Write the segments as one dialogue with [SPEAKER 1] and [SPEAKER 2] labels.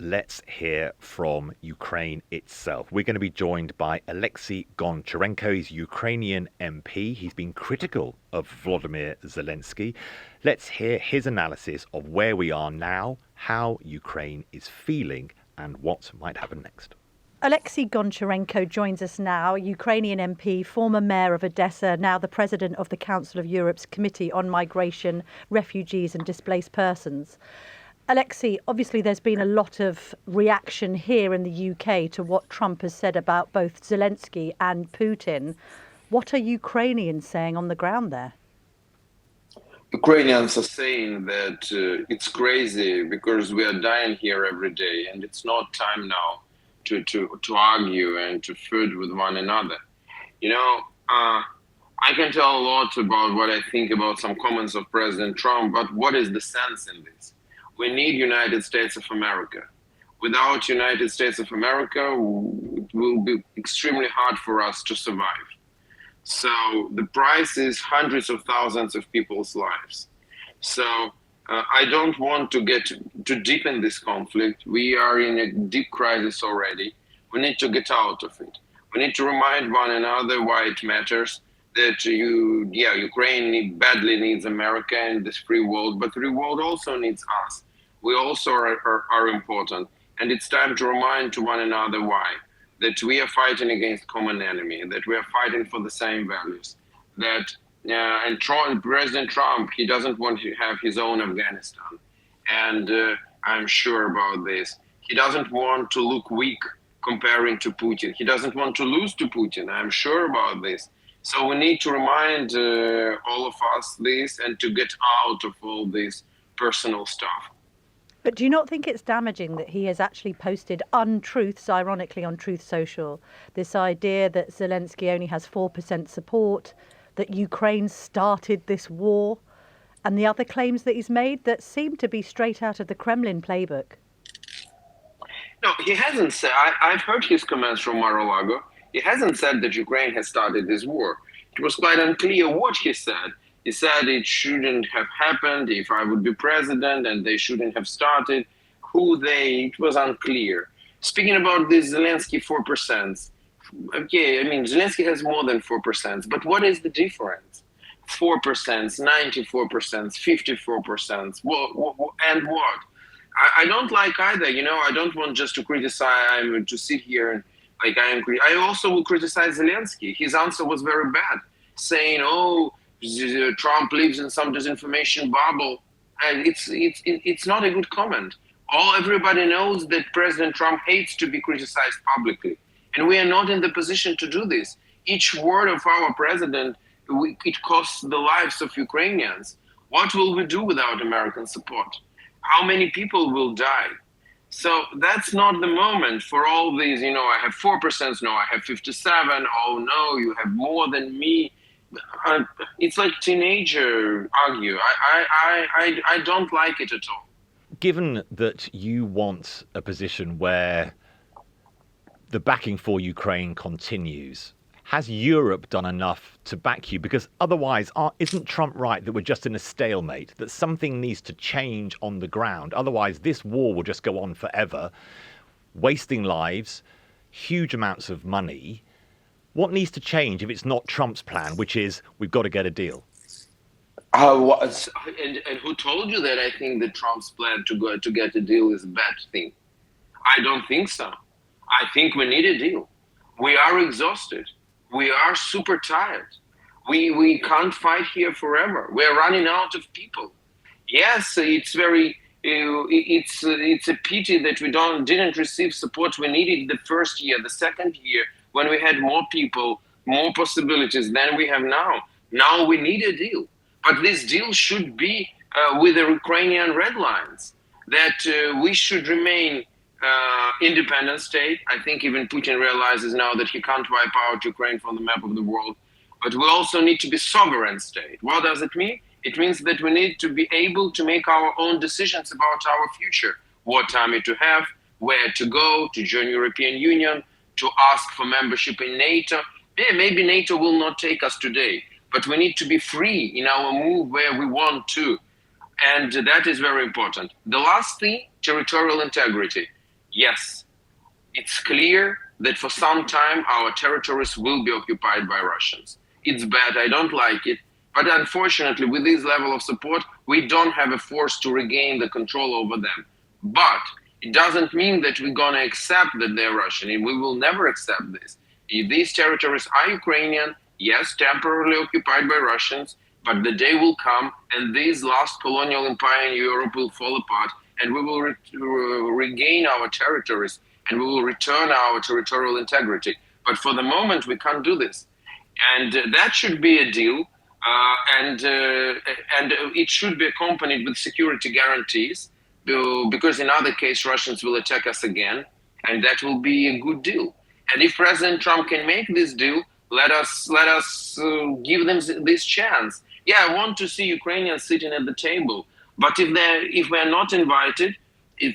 [SPEAKER 1] let's hear from Ukraine itself. We're going to be joined by Oleksiy Goncharenko. He's Ukrainian MP. He's been critical of Volodymyr Zelensky. Let's hear his analysis of where we are now, how Ukraine is feeling, and what might happen next.
[SPEAKER 2] Oleksiy Goncharenko joins us now, Ukrainian MP, former mayor of Odessa, now the president of the Council of Europe's Committee on Migration, Refugees and Displaced Persons. Oleksiy, obviously there's been a lot of reaction here in the UK to what Trump has said about both Zelensky and Putin. What are Ukrainians saying on the ground there?
[SPEAKER 3] Ukrainians are saying that it's crazy because we are dying here every day, and it's not time now to argue and to feud with one another. You know, I can tell a lot about what I think about some comments of President Trump, but what is the sense in this? We need United States of America. Without United States of America, it will be extremely hard for us to survive. So the price is hundreds of thousands of people's lives. So I don't want to get too deep in this conflict. We are in a deep crisis already. We need to get out of it. We need to remind one another why it matters, that Ukraine badly needs America and this free world, but the free world also needs us. We also are important. And it's time to remind to one another why. That we are fighting against common enemy, that we are fighting for the same values. And President Trump, he doesn't want to have his own Afghanistan. And I'm sure about this. He doesn't want to look weak comparing to Putin. He doesn't want to lose to Putin. I'm sure about this. So we need to remind all of us this and to get out of all this personal stuff.
[SPEAKER 2] But do you not think it's damaging that he has actually posted untruths, ironically, on Truth Social? This idea that Zelensky only has 4% support, that Ukraine started this war, and the other claims that he's made that seem to be straight out of the Kremlin playbook.
[SPEAKER 3] No, he hasn't said. I've heard his comments from Mar-a-Lago. He hasn't said that Ukraine has started this war. It was quite unclear what he said. He said it shouldn't have happened if I would be president, and they shouldn't have started. It was unclear. Speaking about this Zelensky 4%, okay, I mean, Zelensky has more than 4%, but what is the difference? 4%, 94%, 54%, and what? I don't like either, you know, I don't want just to criticize, to sit here and I also will criticize Zelensky. His answer was very bad, saying, Trump lives in some disinformation bubble, and it's not a good comment. Everybody knows that President Trump hates to be criticized publicly, and we are not in the position to do this. Each word of our president, it costs the lives of Ukrainians. What will we do without American support? How many people will die? So that's not the moment for all these, I have 4%, no, I have 57, oh no, you have more than me. It's like teenager argue. I don't like it at all.
[SPEAKER 1] Given that you want a position where the backing for Ukraine continues, has Europe done enough to back you? Because otherwise, isn't Trump right that we're just in a stalemate, that something needs to change on the ground? Otherwise, this war will just go on forever, wasting lives, huge amounts of money. What needs to change if it's not Trump's plan, which is we've got to get a deal?
[SPEAKER 3] And who told you that I think that Trump's plan to get a deal is a bad thing? I don't think so. I think we need a deal. We are exhausted. We are super tired. We can't fight here forever. We're running out of people. Yes, it's a pity that we didn't receive support we needed the first year, the second year, when we had more people, more possibilities than we have now. Now we need a deal. But this deal should be with the Ukrainian red lines, that we should remain independent state. I think even Putin realizes now that he can't wipe out Ukraine from the map of the world. But we also need to be sovereign state. What does it mean? It means that we need to be able to make our own decisions about our future, what army to have, where to go, to join European Union, to ask for membership in Nato. Yeah, maybe NATO will not take us today, but we need to be free in our move where we want to. And that is very important. The last thing, territorial integrity. yes, it's clear that for some time our territories will be occupied by Russians. It's bad, I don't like it, but unfortunately with this level of support, we don't have a force to regain the control over them. But it doesn't mean that we're gonna accept that they're Russian, and we will never accept this. If these territories are Ukrainian, yes, temporarily occupied by Russians, but the day will come and this last colonial empire in Europe will fall apart and we will regain our territories and we will return our territorial integrity. But for the moment, we can't do this. And that should be a deal. And it should be accompanied with security guarantees, because in other case, Russians will attack us again, and that will be a good deal. And if President Trump can make this deal, let us give them this chance. Yeah, I want to see Ukrainians sitting at the table, but if we are not invited,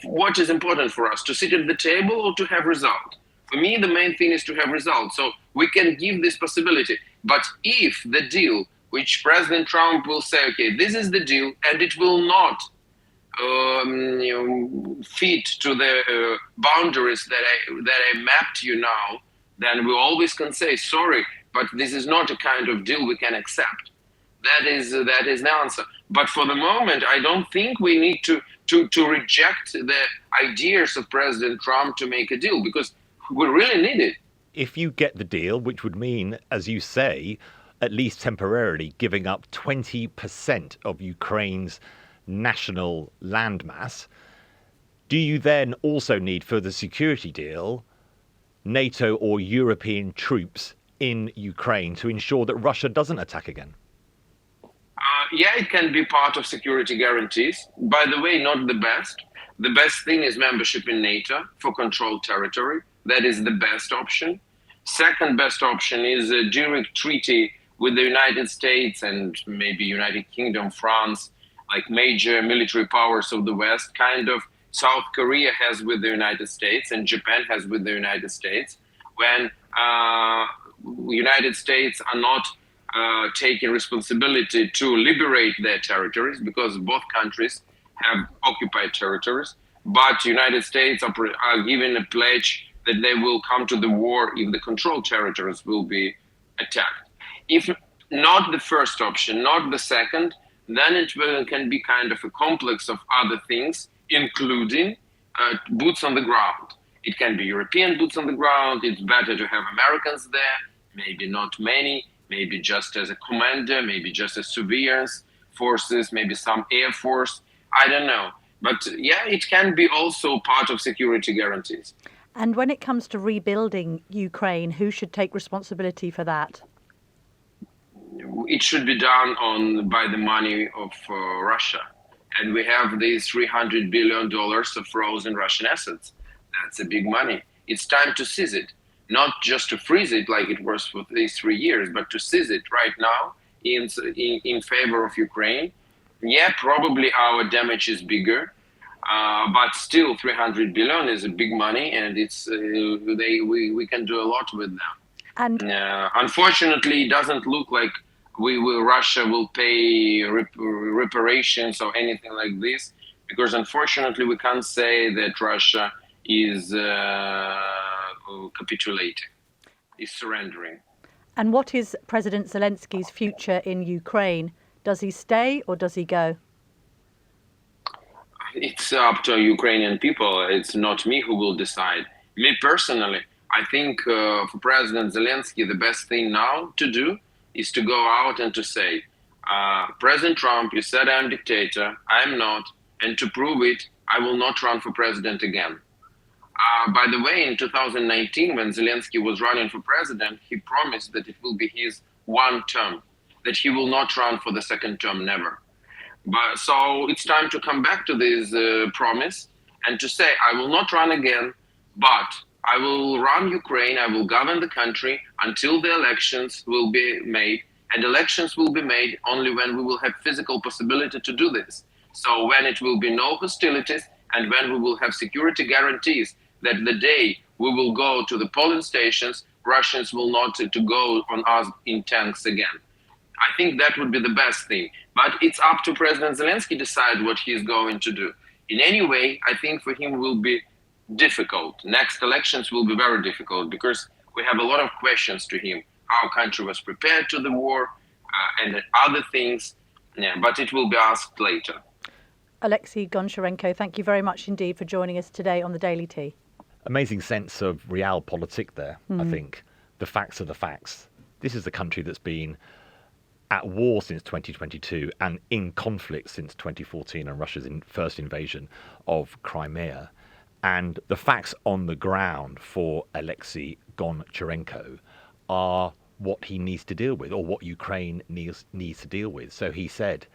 [SPEAKER 3] what is important for us, to sit at the table or to have result? For me, the main thing is to have results. So we can give this possibility. But if the deal, which President Trump will say, okay, this is the deal, and it will not fit to the boundaries that I mapped you now, then we always can say, sorry, but this is not a kind of deal we can accept. That is the answer. But for the moment, I don't think we need to reject the ideas of President Trump to make a deal, because we really need it.
[SPEAKER 1] If you get the deal, which would mean, as you say, at least temporarily giving up 20% of Ukraine's national landmass, do you then also need, for the security deal, NATO or European troops in Ukraine to ensure that Russia doesn't attack again?
[SPEAKER 3] Yeah, it can be part of security guarantees. By the way, not the best. The best thing is membership in NATO for controlled territory. That is the best option. Second best option is a direct treaty with the United States and maybe United Kingdom, France, like major military powers of the West, kind of South Korea has with the United States and Japan has with the United States, when United States are not taking responsibility to liberate their territories, because both countries have occupied territories, but United States are giving a pledge that they will come to the war if the controlled territories will be attacked. If not the first option, not the second, then it can be kind of a complex of other things, including boots on the ground. It can be European boots on the ground. It's better to have Americans there, maybe not many, maybe just as a commander, maybe just as surveillance forces, maybe some air force. I don't know. But yeah, it can be also part of security guarantees.
[SPEAKER 2] And when it comes to rebuilding Ukraine, who should take responsibility for that?
[SPEAKER 3] It should be done by the money of Russia. And we have these $300 billion of frozen Russian assets. That's a big money. It's time to seize it. Not just to freeze it like it was for these 3 years, but to seize it right now in favor of Ukraine. Yeah, probably our damage is bigger, but still 300 billion is a big money, and it's we can do a lot with them. And unfortunately, it doesn't look like Russia will pay reparations or anything like this, because unfortunately we can't say that Russia is capitulating, is surrendering.
[SPEAKER 2] And what is President Zelensky's future in Ukraine? Does he stay or does he go?
[SPEAKER 3] It's up to Ukrainian people. It's not me who will decide. Me personally, I think for President Zelensky, the best thing now to do is to go out and to say, President Trump, you said I'm dictator. I'm not. And to prove it, I will not run for president again. By the way, in 2019, when Zelensky was running for president, he promised that it will be his one term, that he will not run for the second term, never. But so it's time to come back to this promise and to say, I will not run again, but I will run Ukraine, I will govern the country until the elections will be made. And elections will be made only when we will have physical possibility to do this. So when it will be no hostilities and when we will have security guarantees that the day we will go to the polling stations, Russians will not to go on us in tanks again. I think that would be the best thing. But it's up to President Zelensky to decide what he's going to do. In any way, I think for him will be difficult. Next elections will be very difficult because we have a lot of questions to him. Our country was prepared to the war and other things, yeah, but it will be asked later.
[SPEAKER 2] Oleksiy Goncharenko, thank you very much indeed for joining us today on the Daily Tea.
[SPEAKER 1] Amazing sense of realpolitik there, I think. The facts are the facts. This is a country that's been at war since 2022 and in conflict since 2014 and Russia's first invasion of Crimea. And the facts on the ground for Oleksiy Goncharenko are what he needs to deal with, or what Ukraine needs to deal with. So he said,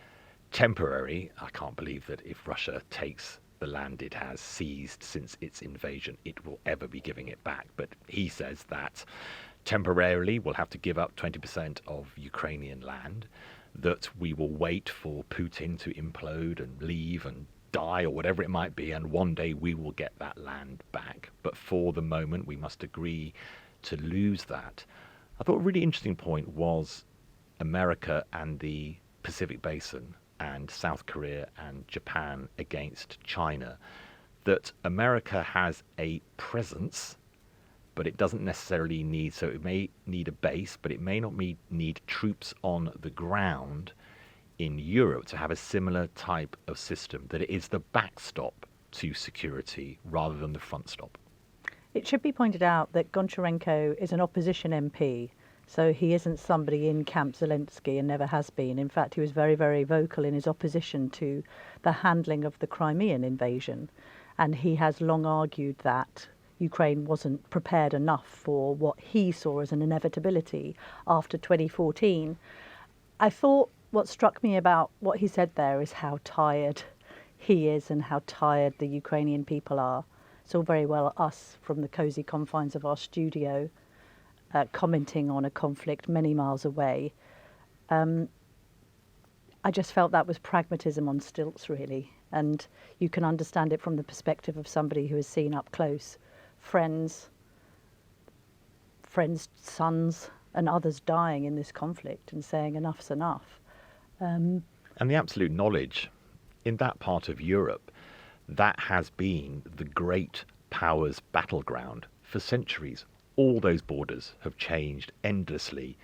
[SPEAKER 1] temporary. I can't believe that if Russia takes the land it has seized since its invasion, it will ever be giving it back. But he says that temporarily we'll have to give up 20% of Ukrainian land, that we will wait for Putin to implode and leave and die or whatever it might be, and one day we will get that land back. But for the moment, we must agree to lose that. I thought a really interesting point was America and the Pacific Basin and South Korea and Japan against China, that America has a presence, but it doesn't necessarily need, so it may need a base, but it may not need troops on the ground in Europe to have a similar type of system, that it is the backstop to security rather than the front stop.
[SPEAKER 2] It should be pointed out that Goncharenko is an opposition MP, so he isn't somebody in Camp Zelensky and never has been. In fact, he was very, very vocal in his opposition to the handling of the Crimean invasion. And he has long argued that Ukraine wasn't prepared enough for what he saw as an inevitability after 2014. I thought what struck me about what he said there is how tired he is and how tired the Ukrainian people are. It's all very well us from the cosy confines of our studio commenting on a conflict many miles away. I just felt that was pragmatism on stilts, really. And you can understand it from the perspective of somebody who has seen up close friends, sons and others dying in this conflict and saying enough's enough.
[SPEAKER 1] And the absolute knowledge in that part of Europe, that has been the great powers' battleground for centuries. All those borders have changed endlessly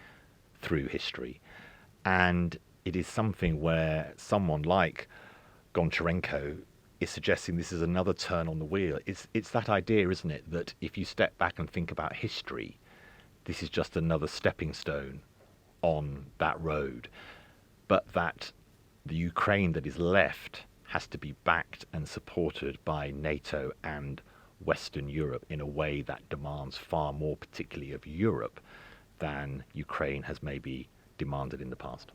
[SPEAKER 1] through history. And it is something where someone like Goncharenko is suggesting this is another turn on the wheel. It's that idea, isn't it, that if you step back and think about history, this is just another stepping stone on that road. But that the Ukraine that is left has to be backed and supported by NATO and Western Europe in a way that demands far more, particularly of Europe, than Ukraine has maybe demanded in the past.